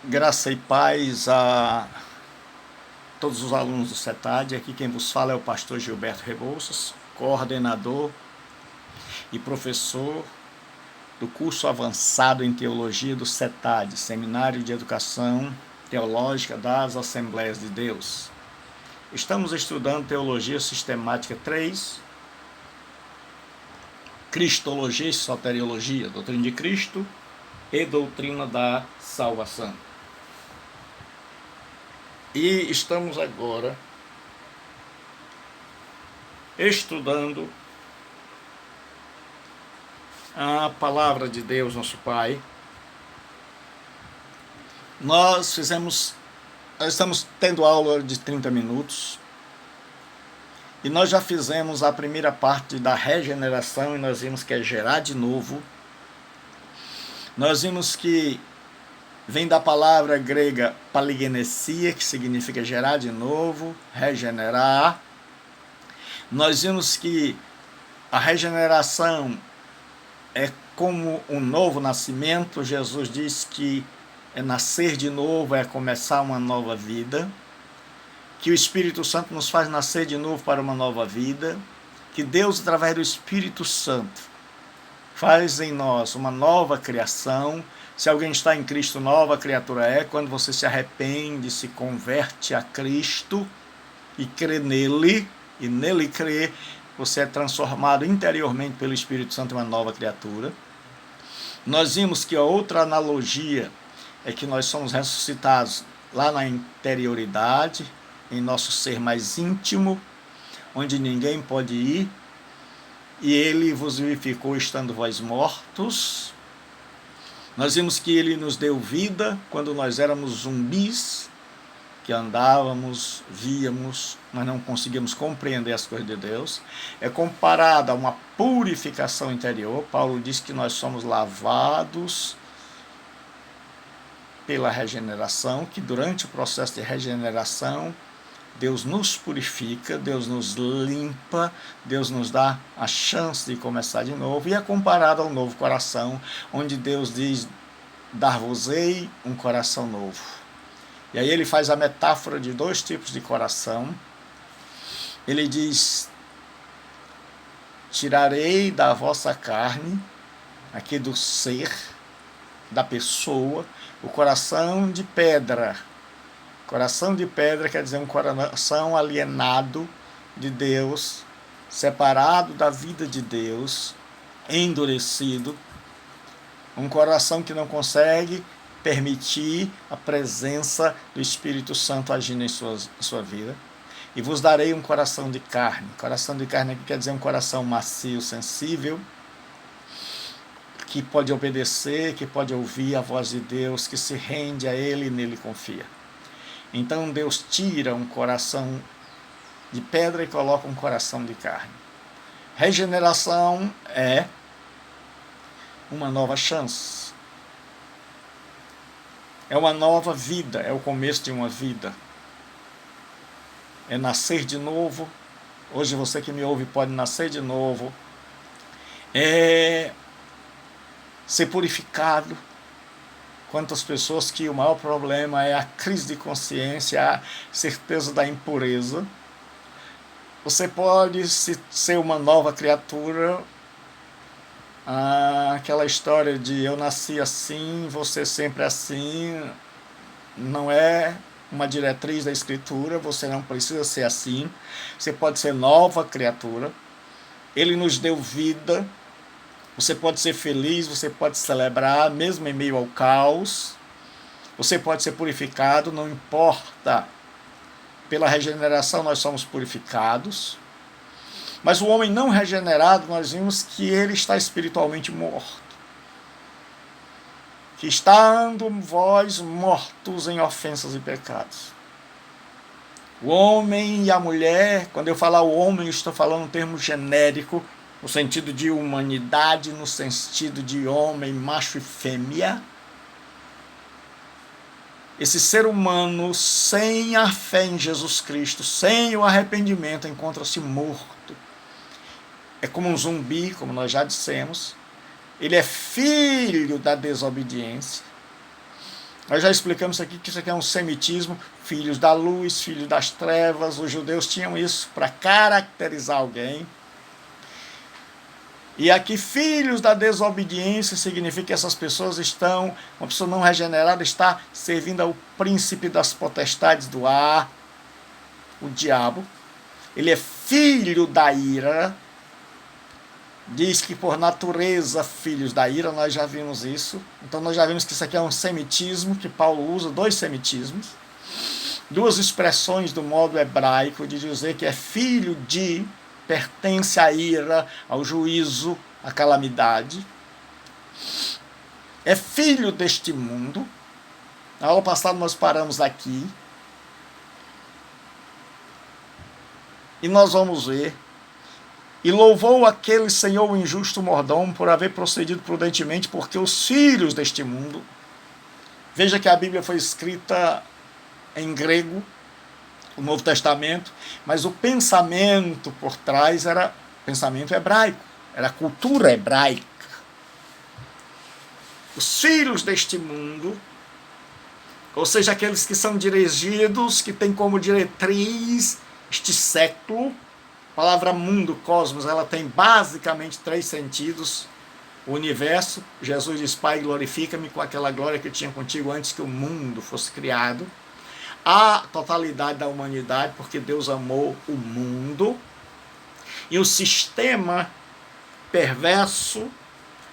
Graça e paz a todos os alunos do CETAD. Aqui quem vos fala é o pastor Gilberto Rebouças, coordenador e professor do curso avançado em teologia do CETAD, Seminário de Educação Teológica das Assembleias de Deus. Estamos estudando Teologia Sistemática 3, Cristologia e Soteriologia, Doutrina de Cristo e Doutrina da Salvação. E estamos agora estudando a Palavra de Deus, nosso Pai. Nós estamos tendo aula de 30 minutos e nós já fizemos a primeira parte da regeneração e nós vimos que é gerar de novo. Nós vimos que vem da palavra grega paligenesia, que significa gerar de novo, regenerar. Nós vimos que a regeneração é como um novo nascimento. Jesus diz que é nascer de novo, é começar uma nova vida. Que o Espírito Santo nos faz nascer de novo para uma nova vida. Que Deus, através do Espírito Santo, faz em nós uma nova criação. Se alguém está em Cristo, nova criatura é. Quando você se arrepende, se converte a Cristo e crê nele, e nele crê, você é transformado interiormente pelo Espírito Santo em uma nova criatura. Nós vimos que a outra analogia é que nós somos ressuscitados lá na interioridade, em nosso ser mais íntimo, onde ninguém pode ir, e ele vos vivificou estando vós mortos. Nós vimos que ele nos deu vida quando nós éramos zumbis, que andávamos, víamos, mas não conseguíamos compreender as coisas de Deus. É comparado a uma purificação interior. Paulo diz que nós somos lavados pela regeneração, que durante o processo de regeneração, Deus nos purifica, Deus nos limpa, Deus nos dá a chance de começar de novo, e é comparado ao novo coração, onde Deus diz, dar-vos-ei um coração novo. E aí ele faz a metáfora de dois tipos de coração. Ele diz, tirarei da vossa carne, aqui do ser, da pessoa, o coração de pedra. Coração de pedra quer dizer um coração alienado de Deus, separado da vida de Deus, endurecido, um coração que não consegue permitir a presença do Espírito Santo agindo em sua vida. E vos darei um coração de carne. Coração de carne aqui quer dizer um coração macio, sensível, que pode obedecer, que pode ouvir a voz de Deus, que se rende a Ele e nele confia. Então Deus tira um coração de pedra e coloca um coração de carne. Regeneração é uma nova chance. É uma nova vida, é o começo de uma vida. É nascer de novo. Hoje você que me ouve pode nascer de novo. É ser purificado. Quantas pessoas que o maior problema é a crise de consciência, a certeza da impureza. Você pode ser uma nova criatura. Aquela história de eu nasci assim, você sempre assim, não é uma diretriz da Escritura. Você não precisa ser assim. Você pode ser nova criatura. Ele nos deu vida. Você pode ser feliz, você pode celebrar, mesmo em meio ao caos. Você pode ser purificado, não importa. Pela regeneração nós somos purificados. Mas o homem não regenerado, nós vimos que ele está espiritualmente morto. Que estando vós mortos em ofensas e pecados. O homem e a mulher, quando eu falar o homem, eu estou falando um termo genérico, no sentido de humanidade, no sentido de homem, macho e fêmea. Esse ser humano, sem a fé em Jesus Cristo, sem o arrependimento, encontra-se morto. É como um zumbi, como nós já dissemos. Ele é filho da desobediência. Nós já explicamos aqui que isso aqui é um semitismo, filhos da luz, filhos das trevas. Os judeus tinham isso para caracterizar alguém. E aqui, filhos da desobediência, significa que essas pessoas estão, uma pessoa não regenerada está servindo ao príncipe das potestades do ar, o diabo. Ele é filho da ira. Diz que por natureza filhos da ira, nós já vimos isso. Então nós já vimos que isso aqui é um semitismo, que Paulo usa, dois semitismos. Duas expressões do modo hebraico de dizer que é filho de, pertence à ira, ao juízo, à calamidade. É filho deste mundo. Na aula passada nós paramos aqui. E nós vamos ver. E louvou aquele senhor injusto mordomo por haver procedido prudentemente, porque os filhos deste mundo... Veja que a Bíblia foi escrita em grego, o Novo Testamento, mas o pensamento por trás era pensamento hebraico, era cultura hebraica. Os filhos deste mundo, ou seja, aqueles que são dirigidos, que têm como diretriz este século. A palavra mundo, cosmos, ela tem basicamente três sentidos. O universo, Jesus diz, Pai, glorifica-me com aquela glória que eu tinha contigo antes que o mundo fosse criado. A totalidade da humanidade, porque Deus amou o mundo. E o sistema perverso,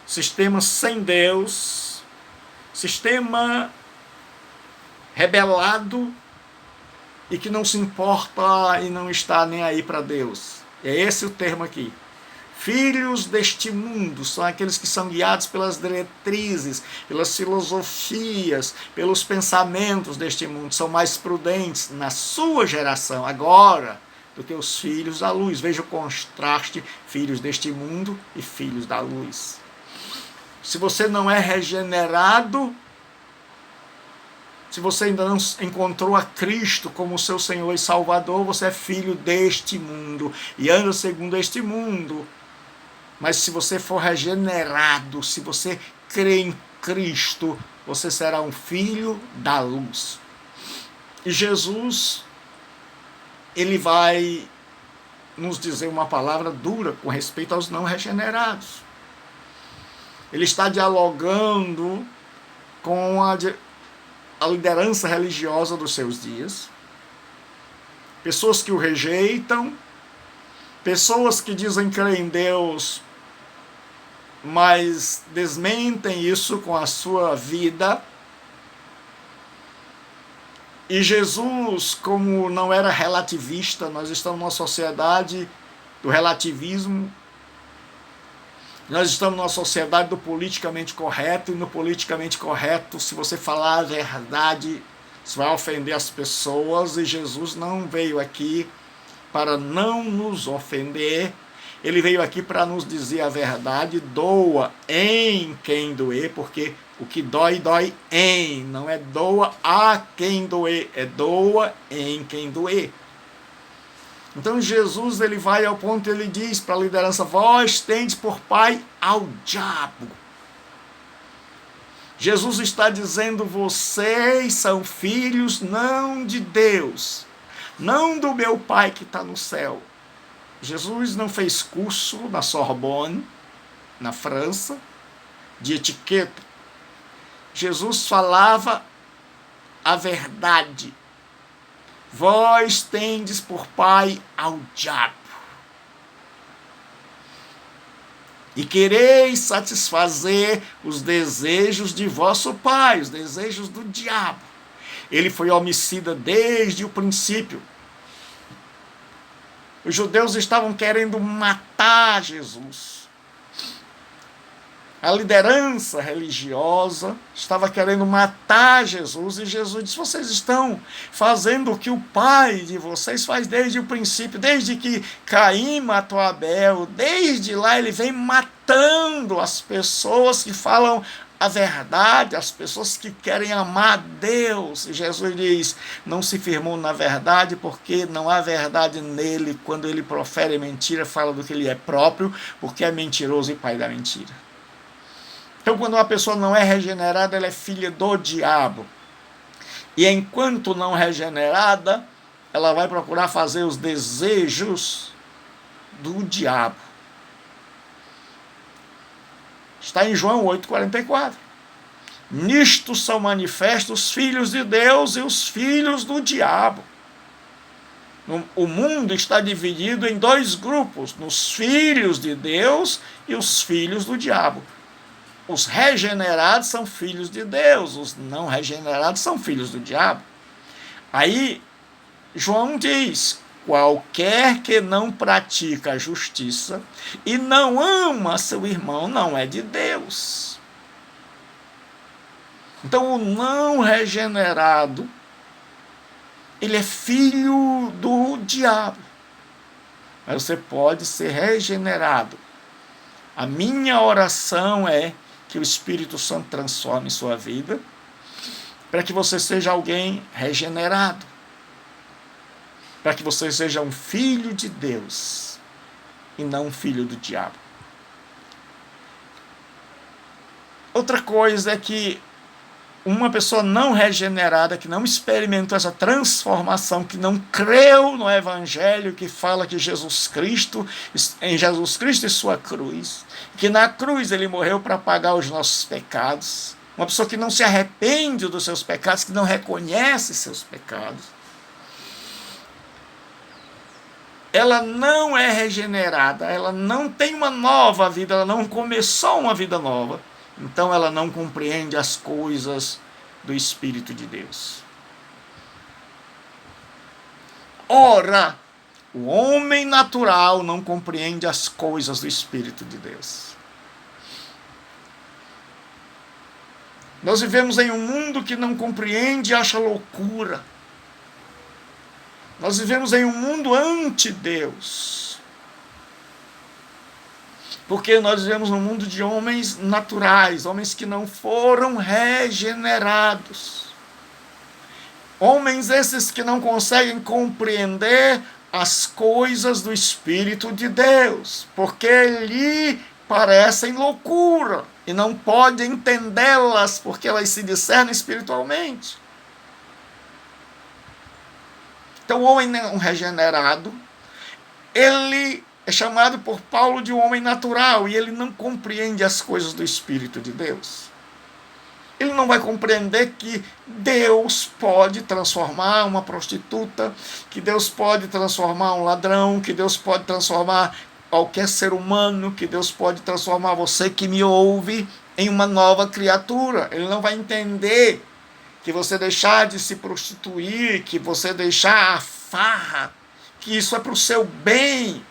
sistema sem Deus, sistema rebelado e que não se importa e não está nem aí para Deus. É esse o termo aqui. Filhos deste mundo são aqueles que são guiados pelas diretrizes, pelas filosofias, pelos pensamentos deste mundo. São mais prudentes na sua geração agora do que os filhos da luz. Veja o contraste, filhos deste mundo e filhos da luz. Se você não é regenerado, se você ainda não encontrou a Cristo como seu Senhor e Salvador, você é filho deste mundo e anda segundo este mundo. Mas se você for regenerado, se você crê em Cristo, você será um filho da luz. E Jesus, ele vai nos dizer uma palavra dura com respeito aos não regenerados. Ele está dialogando com a liderança religiosa dos seus dias, pessoas que o rejeitam, pessoas que dizem crer em Deus, mas desmentem isso com a sua vida. E Jesus, como não era relativista, nós estamos numa sociedade do relativismo, nós estamos numa sociedade do politicamente correto, e no politicamente correto, se você falar a verdade, você vai ofender as pessoas, e Jesus não veio aqui para não nos ofender, ele veio aqui para nos dizer a verdade, doa em quem doer, porque o que dói, dói em, não é doa a quem doer, é doa em quem doer. Então Jesus, ele vai ao ponto, ele diz para a liderança, vós tendes por pai ao diabo. Jesus está dizendo, vocês são filhos não de Deus, não do meu pai que está no céu. Jesus não fez curso na Sorbonne, na França, de etiqueta. Jesus falava a verdade. Vós tendes por pai ao diabo, e quereis satisfazer os desejos de vosso pai, os desejos do diabo. Ele foi homicida desde o princípio. Os judeus estavam querendo matar Jesus. A liderança religiosa estava querendo matar Jesus, e Jesus disse, vocês estão fazendo o que o pai de vocês faz desde o princípio, desde que Caim matou Abel, desde lá ele vem matando as pessoas que falam a verdade, as pessoas que querem amar Deus. E Jesus diz, não se firmou na verdade, porque não há verdade nele. Quando ele profere mentira, fala do que ele é próprio, porque é mentiroso e pai da mentira. Então, quando uma pessoa não é regenerada, ela é filha do diabo. E enquanto não regenerada, ela vai procurar fazer os desejos do diabo. Está em João 8,44. Nisto são manifestos os filhos de Deus e os filhos do diabo. O mundo está dividido em dois grupos, nos filhos de Deus e os filhos do diabo. Os regenerados são filhos de Deus, os não regenerados são filhos do diabo. Aí, João diz: qualquer que não pratica a justiça e não ama seu irmão não é de Deus. Então, o não regenerado, ele é filho do diabo. Mas você pode ser regenerado. A minha oração é que o Espírito Santo transforme sua vida, para que você seja alguém regenerado, para que você seja um filho de Deus e não um filho do diabo. Outra coisa é que uma pessoa não regenerada, que não experimentou essa transformação, que não creu no Evangelho que fala que em Jesus Cristo e sua cruz, que na cruz ele morreu para pagar os nossos pecados, uma pessoa que não se arrepende dos seus pecados, que não reconhece seus pecados, ela não é regenerada, ela não tem uma nova vida, ela não começou uma vida nova. Então ela não compreende as coisas do Espírito de Deus. Ora, o homem natural não compreende as coisas do Espírito de Deus. Nós vivemos em um mundo que não compreende e acha loucura. Nós vivemos em um mundo anti-Deus. Porque nós vivemos num mundo de homens naturais, homens que não foram regenerados. Homens esses que não conseguem compreender as coisas do Espírito de Deus, porque lhe parecem loucura e não pode entendê-las porque elas se discernem espiritualmente. Então o homem não regenerado, ele é chamado por Paulo de um homem natural e ele não compreende as coisas do Espírito de Deus. Ele não vai compreender que Deus pode transformar uma prostituta, que Deus pode transformar um ladrão, que Deus pode transformar qualquer ser humano, que Deus pode transformar você que me ouve em uma nova criatura. Ele não vai entender que você deixar de se prostituir, que você deixar a farra, que isso é para o seu bem,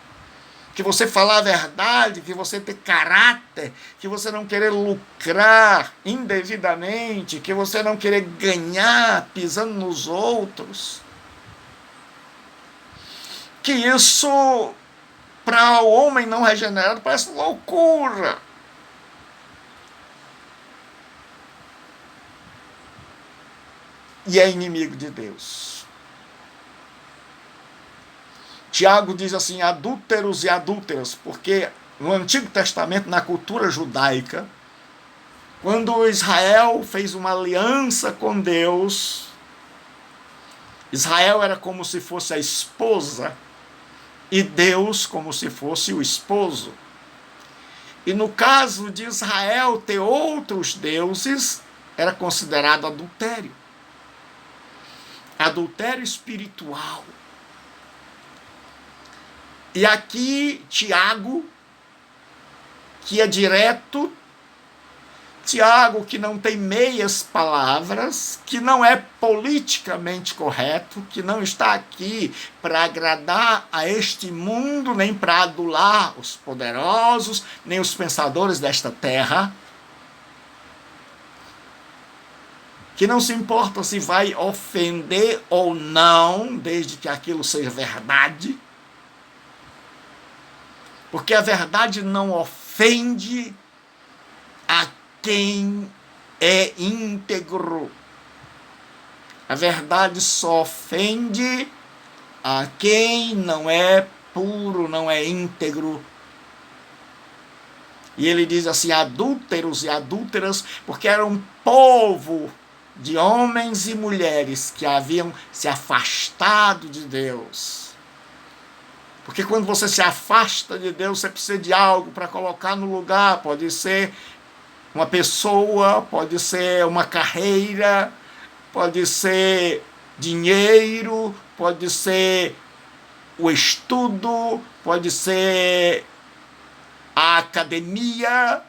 que você falar a verdade, que você ter caráter, que você não querer lucrar indevidamente, que você não querer ganhar pisando nos outros. Que isso, para o homem não regenerado, parece loucura. E é inimigo de Deus. Tiago diz assim, adúlteros e adúlteras, porque no Antigo Testamento, na cultura judaica, quando Israel fez uma aliança com Deus, Israel era como se fosse a esposa e Deus como se fosse o esposo. E no caso de Israel ter outros deuses, era considerado adultério. Adultério espiritual. E aqui, Tiago, que é direto, Tiago que não tem meias palavras, que não é politicamente correto, que não está aqui para agradar a este mundo, nem para adular os poderosos, nem os pensadores desta terra, que não se importa se vai ofender ou não, desde que aquilo seja verdade, porque a verdade não ofende a quem é íntegro. A verdade só ofende a quem não é puro, não é íntegro. E ele diz assim, adúlteros e adúlteras, porque era um povo de homens e mulheres que haviam se afastado de Deus. Porque quando você se afasta de Deus, você precisa de algo para colocar no lugar. Pode ser uma pessoa, pode ser uma carreira, pode ser dinheiro, pode ser o estudo, pode ser a academia,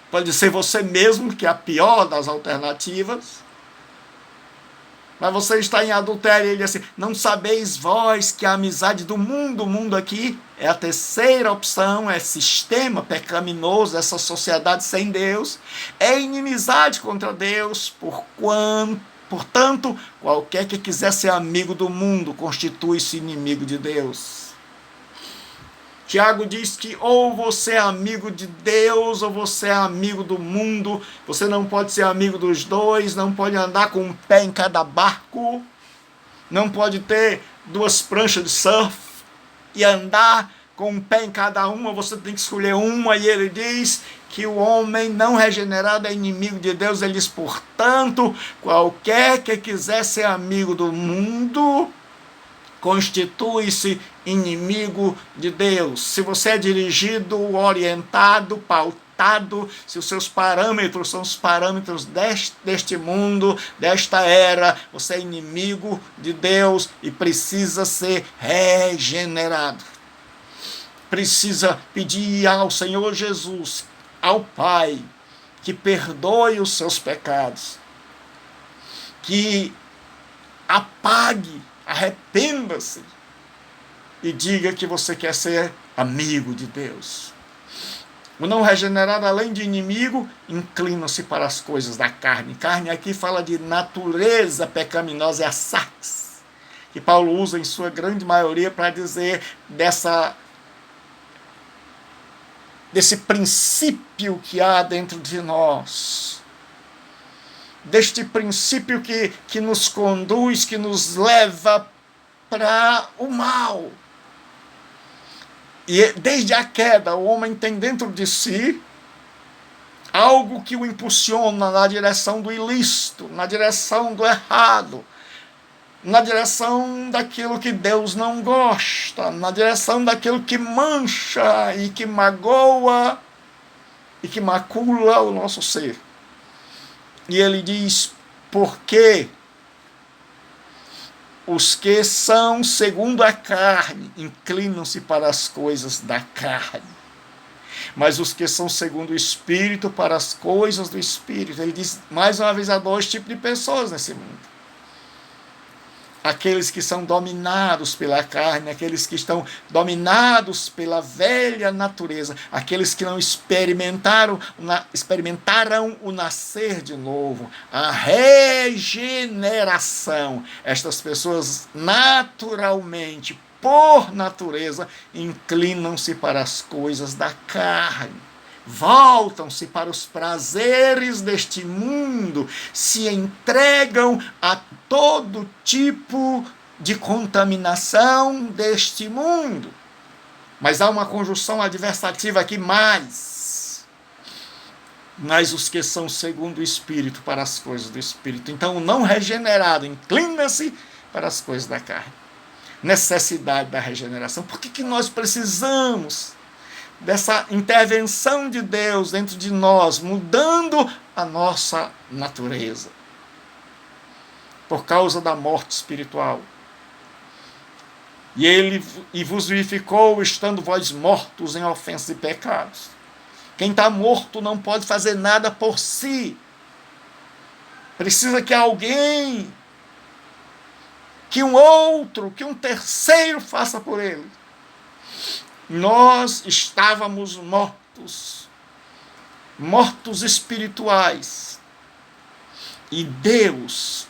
pode ser você mesmo, que é a pior das alternativas. Mas você está em adultério, ele diz assim, não sabeis vós que a amizade do mundo, o mundo aqui é a terceira opção, é sistema pecaminoso, essa sociedade sem Deus, é inimizade contra Deus, portanto, qualquer que quiser ser amigo do mundo, constitui-se inimigo de Deus. Tiago diz que ou você é amigo de Deus ou você é amigo do mundo. Você não pode ser amigo dos dois, não pode andar com um pé em cada barco, não pode ter duas pranchas de surf e andar com um pé em cada uma, você tem que escolher uma. E ele diz que o homem não regenerado é inimigo de Deus. Ele diz, portanto, qualquer que quiser ser amigo do mundo constitui-se inimigo de Deus. Se você é dirigido, orientado, pautado, se os seus parâmetros são os parâmetros deste mundo, desta era, você é inimigo de Deus e precisa ser regenerado. Precisa pedir ao Senhor Jesus, ao Pai, que perdoe os seus pecados, que apague, arrependa-se e diga que você quer ser amigo de Deus. O não regenerado, além de inimigo, inclina-se para as coisas da carne. Carne aqui fala de natureza pecaminosa, é a sarx, que Paulo usa em sua grande maioria para dizer desse princípio que há dentro de nós, deste princípio que nos conduz, que nos leva para o mal. E desde a queda, o homem tem dentro de si algo que o impulsiona na direção do ilícito, na direção do errado, na direção daquilo que Deus não gosta, na direção daquilo que mancha e que magoa e que macula o nosso ser. E ele diz, porque os que são segundo a carne inclinam-se para as coisas da carne, mas os que são segundo o Espírito para as coisas do Espírito. Ele diz, mais uma vez, há dois tipos de pessoas nesse mundo. Aqueles que são dominados pela carne, aqueles que estão dominados pela velha natureza, aqueles que não experimentaram o nascer de novo, a regeneração. Estas pessoas naturalmente, por natureza, inclinam-se para as coisas da carne. Voltam-se para os prazeres deste mundo, se entregam a todo tipo de contaminação deste mundo. Mas há uma conjunção adversativa aqui, mas os que são segundo o Espírito para as coisas do Espírito. Então o não regenerado inclina-se para as coisas da carne. Necessidade da regeneração. Por que nós precisamos dessa intervenção de Deus dentro de nós, mudando a nossa natureza? Por causa da morte espiritual. E vos vivificou, estando vós mortos em ofensas e pecados. Quem está morto não pode fazer nada por si. Precisa que alguém, que um outro, que um terceiro faça por ele. Nós estávamos mortos espirituais. E Deus,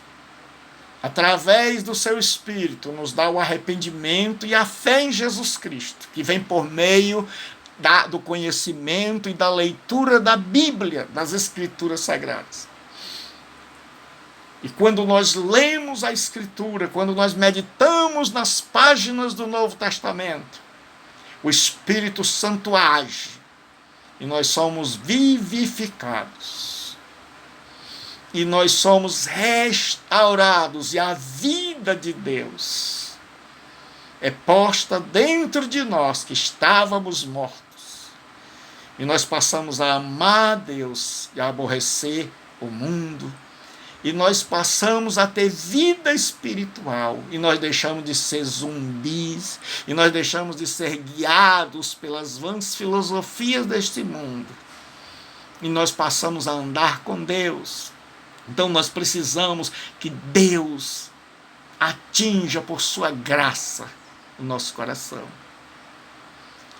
através do seu Espírito, nos dá o arrependimento e a fé em Jesus Cristo, que vem por meio do conhecimento e da leitura da Bíblia, das Escrituras Sagradas. E quando nós lemos a Escritura, quando nós meditamos nas páginas do Novo Testamento, o Espírito Santo age e nós somos vivificados. e nós somos restaurados, e a vida de Deus é posta dentro de nós, que estávamos mortos. E nós passamos a amar a Deus e a aborrecer o mundo. E nós passamos a ter vida espiritual. E nós deixamos de ser zumbis. E nós deixamos de ser guiados pelas vãs filosofias deste mundo. E nós passamos a andar com Deus. Então nós precisamos que Deus atinja por sua graça o nosso coração.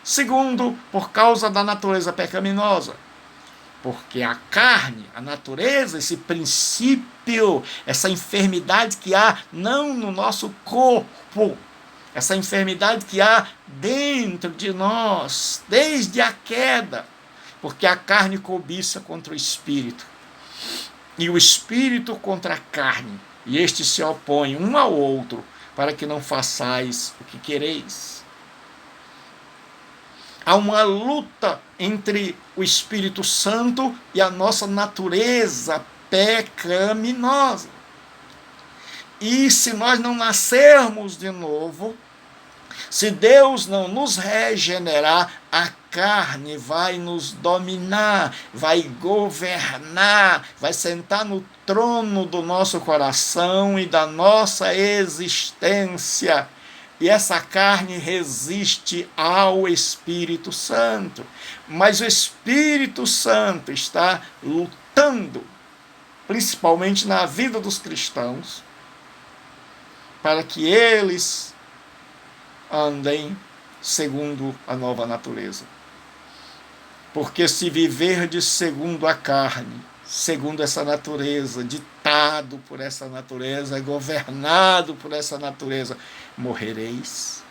Segundo, por causa da natureza pecaminosa. Porque a carne, a natureza, esse princípio, essa enfermidade que há não no nosso corpo, essa enfermidade que há dentro de nós, desde a queda, porque a carne cobiça contra o espírito, e o espírito contra a carne, e estes se opõem um ao outro, para que não façais o que quereis. Há uma luta entre o Espírito Santo e a nossa natureza pecaminosa. E se nós não nascermos de novo, se Deus não nos regenerar, a carne vai nos dominar, vai governar, vai sentar no trono do nosso coração e da nossa existência. E essa carne resiste ao Espírito Santo. Mas o Espírito Santo está lutando, principalmente na vida dos cristãos, para que eles andem segundo a nova natureza. Porque se viverdes segundo a carne, segundo essa natureza, ditado por essa natureza, governado por essa natureza, morrereis.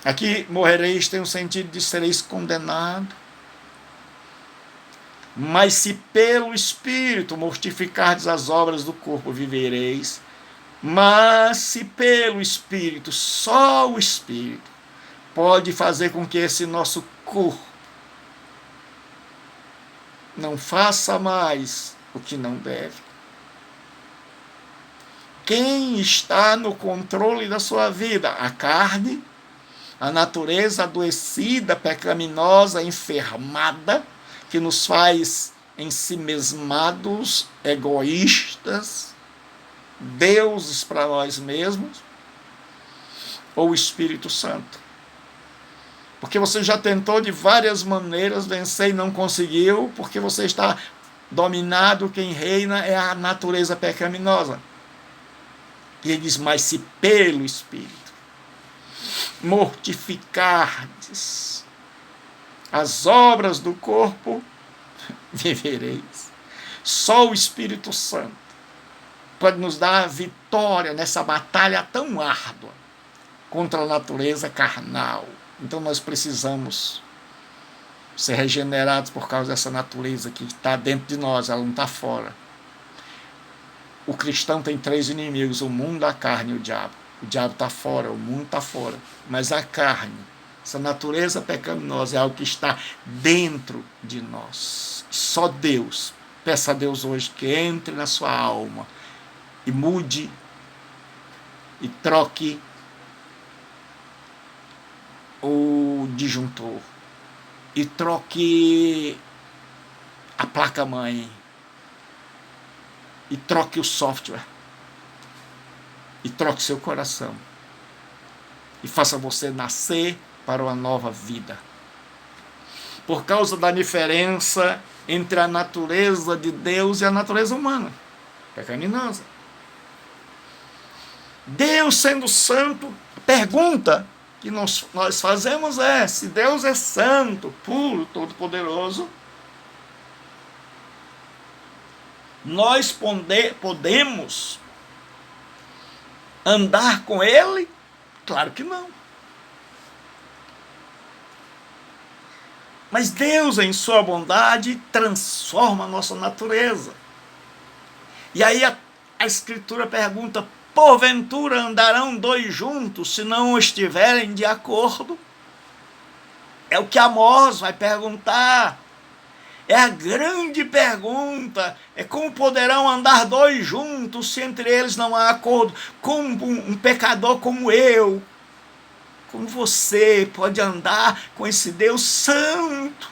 Aqui, morrereis tem o sentido de sereis condenados. Mas se pelo Espírito mortificardes as obras do corpo, vivereis. Mas se pelo Espírito, só o Espírito, pode fazer com que esse nosso corpo não faça mais o que não deve. Quem está no controle da sua vida? A carne, a natureza adoecida, pecaminosa, enfermada, que nos faz ensimesmados, egoístas, deuses para nós mesmos, ou o Espírito Santo? Porque você já tentou de várias maneiras vencer e não conseguiu, porque você está dominado, quem reina é a natureza pecaminosa. E ele diz, mas se pelo Espírito mortificardes as obras do corpo, vivereis. Só o Espírito Santo pode nos dar a vitória nessa batalha tão árdua contra a natureza carnal. Então nós precisamos ser regenerados por causa dessa natureza que está dentro de nós, ela não está fora. O cristão tem 3 inimigos, o mundo, a carne e o diabo. O diabo está fora, o mundo está fora. Mas a carne, essa natureza pecaminosa é algo que está dentro de nós. Só Deus, peça a Deus hoje que entre na sua alma e mude e troque o disjuntor e troque a placa-mãe e troque o software e troque seu coração e faça você nascer para uma nova vida. Por causa da diferença entre a natureza de Deus e a natureza humana, pecaminosa. Deus sendo santo, pergunta que nós fazemos é, se Deus é santo, puro, todo-poderoso, nós podemos andar com Ele? Claro que não. Mas Deus, em sua bondade, transforma a nossa natureza. E aí a Escritura pergunta, porventura andarão 2 juntos se não estiverem de acordo? É o que Amós vai perguntar. É a grande pergunta. É como poderão andar dois juntos se entre eles não há acordo? Como um pecador como eu, como você, pode andar com esse Deus santo?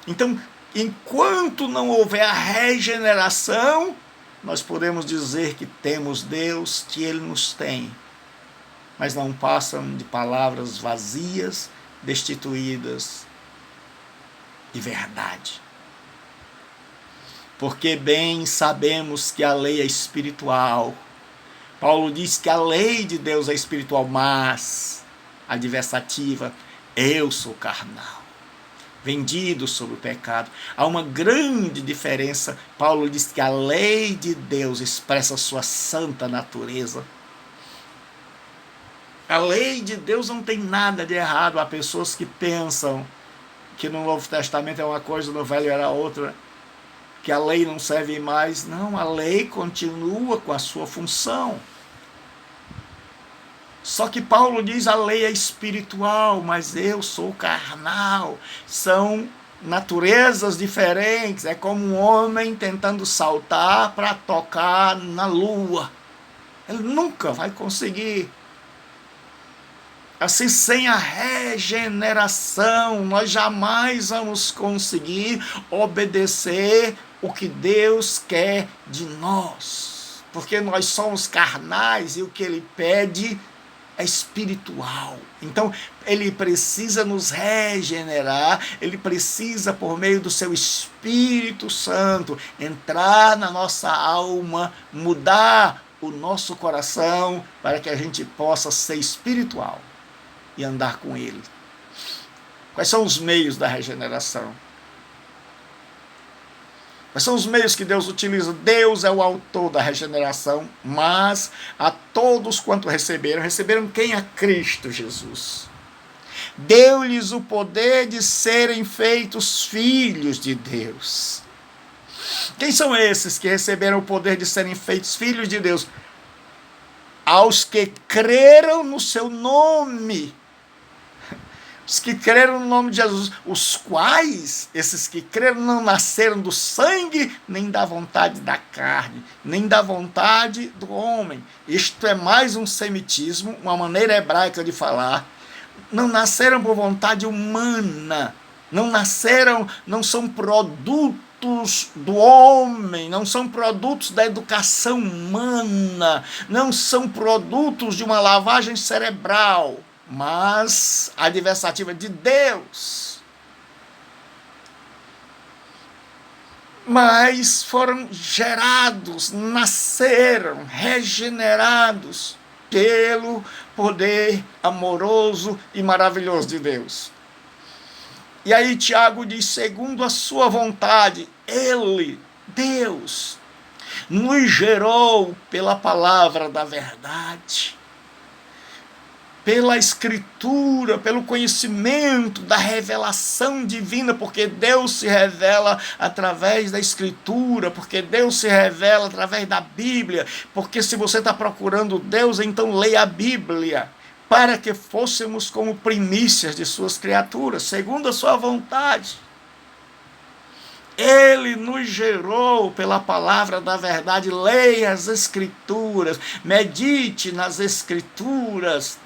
Então, enquanto não houver a regeneração, nós podemos dizer que temos Deus, que Ele nos tem, mas não passam de palavras vazias, destituídas de verdade. Porque bem sabemos que a lei é espiritual. Paulo diz que a lei de Deus é espiritual, mas, adversativa, eu sou carnal, vendido sobre o pecado. Há uma grande diferença. Paulo diz que a lei de Deus expressa a sua santa natureza. A lei de Deus não tem nada de errado. Há pessoas que pensam que no Novo Testamento é uma coisa, no Velho era outra, que a lei não serve mais. Não, a lei continua com a sua função. Só que Paulo diz a lei é espiritual, mas eu sou carnal. São naturezas diferentes. É como um homem tentando saltar para tocar na lua. Ele nunca vai conseguir. Assim, sem a regeneração, nós jamais vamos conseguir obedecer o que Deus quer de nós. Porque nós somos carnais e o que Ele pede é espiritual. Então, Ele precisa nos regenerar, Ele precisa, por meio do seu Espírito Santo, entrar na nossa alma, mudar o nosso coração, para que a gente possa ser espiritual e andar com Ele. Quais são os meios da regeneração? Quais são os meios que Deus utiliza? Deus é o autor da regeneração, mas a todos quanto receberam quem? A Cristo Jesus. Deu-lhes o poder de serem feitos filhos de Deus. Quem são esses que receberam o poder de serem feitos filhos de Deus? Aos que creram no seu nome. Os que creram no nome de Jesus, os quais, esses que creram, não nasceram do sangue, nem da vontade da carne, nem da vontade do homem. Isto é mais um semitismo, uma maneira hebraica de falar. Não nasceram por vontade humana, não são produtos do homem, não são produtos da educação humana, não são produtos de uma lavagem cerebral, mas adversativa de Deus. Mas foram gerados, nasceram, regenerados pelo poder amoroso e maravilhoso de Deus. E aí Tiago diz, segundo a sua vontade, Ele, Deus, nos gerou pela palavra da verdade, pela escritura, pelo conhecimento da revelação divina, porque Deus se revela através da escritura, porque Deus se revela através da Bíblia, porque se você está procurando Deus, então leia a Bíblia, para que fôssemos como primícias de suas criaturas, segundo a sua vontade. Ele nos gerou pela palavra da verdade. Leia as escrituras, medite nas escrituras,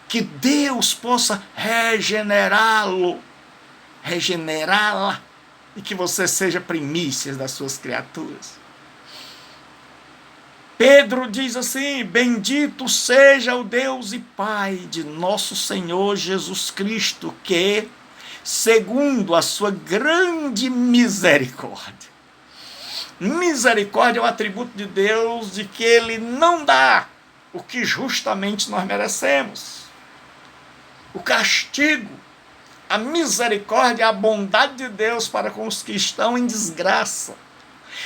que Deus possa regenerá-la, e que você seja primícias das suas criaturas. Pedro diz assim, bendito seja o Deus e Pai de nosso Senhor Jesus Cristo, que, segundo a sua grande misericórdia, misericórdia é o atributo de Deus de que Ele não dá o que justamente nós merecemos. O castigo, a misericórdia, a bondade de Deus para com os que estão em desgraça.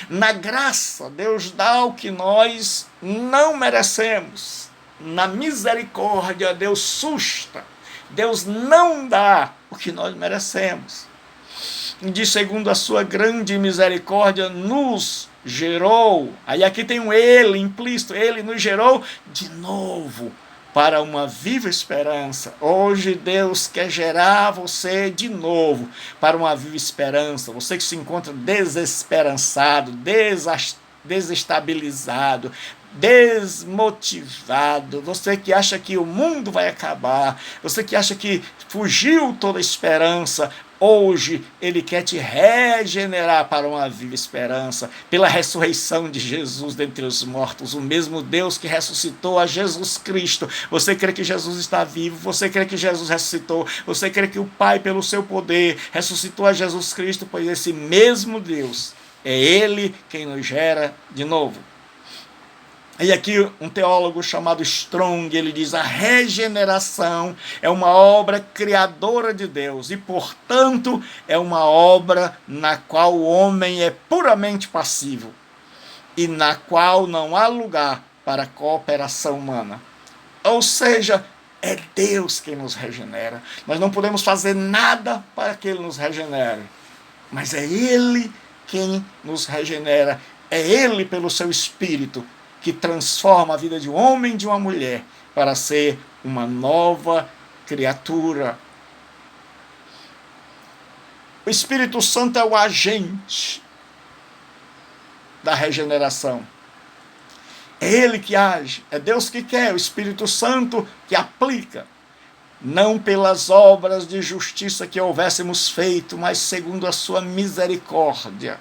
Na graça, Deus dá o que nós não merecemos. Na misericórdia, Deus susta. Deus não dá o que nós merecemos. E de segundo a sua grande misericórdia, nos gerou. Aí aqui tem um Ele implícito. Ele nos gerou de novo para uma viva esperança. Hoje Deus quer gerar você de novo para uma viva esperança. Você que se encontra desesperançado, desestabilizado, desmotivado, você que acha que o mundo vai acabar, você que acha que fugiu toda a esperança, hoje Ele quer te regenerar para uma viva esperança, pela ressurreição de Jesus dentre os mortos, o mesmo Deus que ressuscitou a Jesus Cristo. Você crê que Jesus está vivo? Você crê que Jesus ressuscitou? Você crê que o Pai, pelo seu poder, ressuscitou a Jesus Cristo? Pois esse mesmo Deus, é Ele quem nos gera de novo. E aqui um teólogo chamado Strong, ele diz: a regeneração é uma obra criadora de Deus e, portanto, é uma obra na qual o homem é puramente passivo e na qual não há lugar para a cooperação humana. Ou seja, é Deus quem nos regenera. Nós não podemos fazer nada para que Ele nos regenere, mas é Ele quem nos regenera. É Ele, pelo seu Espírito, que transforma a vida de um homem e de uma mulher para ser uma nova criatura. O Espírito Santo é o agente da regeneração. É Ele que age, é Deus que quer, o Espírito Santo que aplica. Não pelas obras de justiça que houvéssemos feito, mas segundo a sua misericórdia.